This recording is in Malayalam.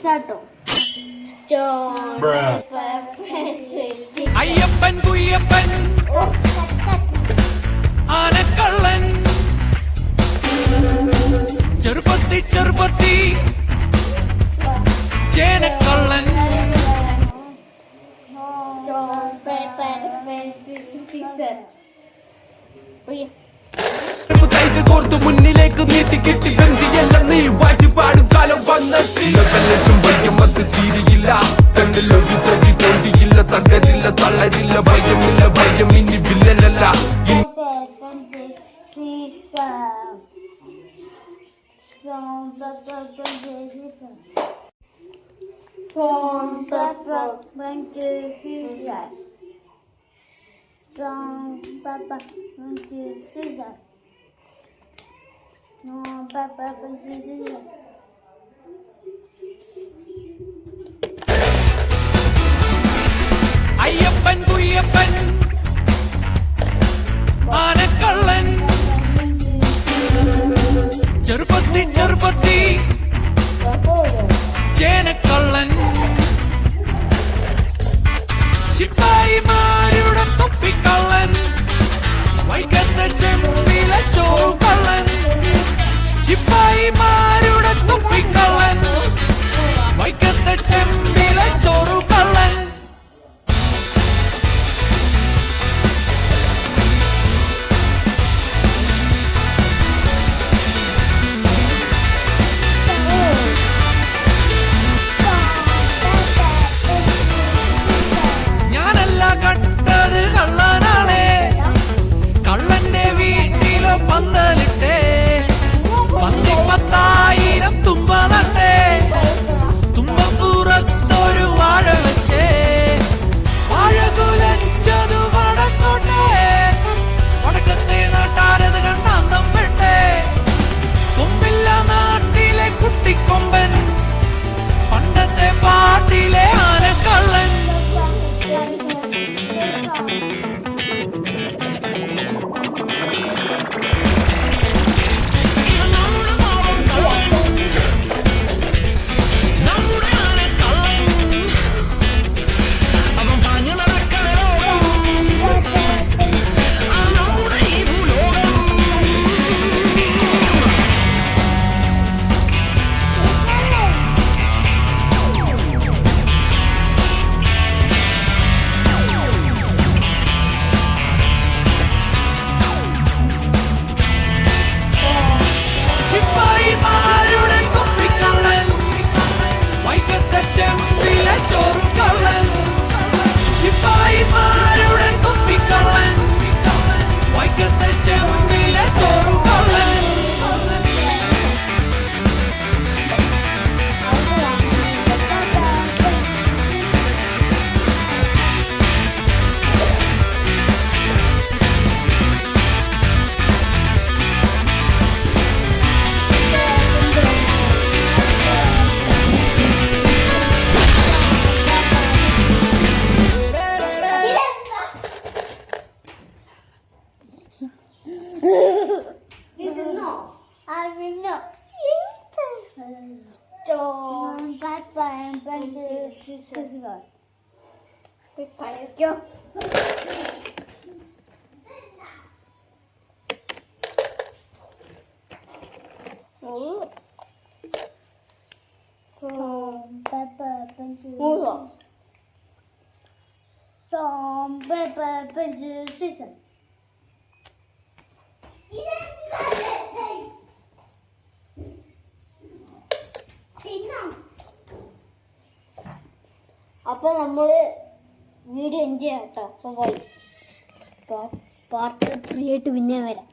ക്വിസാട്ടോ. അയ്യപ്പൻ കുയ്യപ്പൻ ആനക്കള്ളൻ ചെറുപ്പത്തി ചെറുപ്പത്തി ചേനക്കള്ളൻ കൈകൾ കോർത്ത് മുന്നിലേക്ക് നീട്ടി കെട്ടി ബെഞ്ചിയെല്ലാം നീ വാറ്റിപ്പാടും കാലം വന്നെത്തി അത് തീരെയില്ല തന്നിലൊരു തരി തോണ്ടിയില്ല തകരില്ല തളരില്ല ഭയമില്ല ഭയം ഇനി വില്ലനല്ല അയ്യപ്പൻ കുയ്യപ്പൻ ആനക്കള്ളൻ ചെറുപ്പത്തി ചെറുപ്പത്തി ചേനക്കള്ളൻ ശിപ്പായിമാരുടെ തൊപ്പിക്കള്ളൻ വൈകത്തെ ചെമ്പിലെ ചോറുകള്ളൻ ശിപ്പായിമാരുടെ തൊപ്പിക്കള്ളൻ വൈകത്തെ ചെമ്പിലെ ചോറുകള്ളൻ കണ്ടത് കള്ളനാണേ കള്ളന്റെ വീട്ടിലോ പന്തലിട്ടേ 10,000 തുമ്പ നട്ടേ തുമ്പപ്പുറത്തൊരു വാഴ വെച്ചേ വാഴ കുലച്ചതു വടക്കോട്ടെ വടക്കത്തെ നാട്ടാരത് കണ്ടാന്തം പെട്ടേ കൊമ്പില്ല നാട്ടിലെ കുട്ടിക്കൊമ്പൻ പണ്ടത്തെ പാട്ടിലെ ആനക്കള്ളൻ പണിക്കോ അപ്പൊ നമ്മള് വീഡിയോ എൻജോയ് ചെയ്യാം കേട്ടോ. അപ്പോൾ പാർട്ട് 3 ആയിട്ട് പിന്നെ വരാം.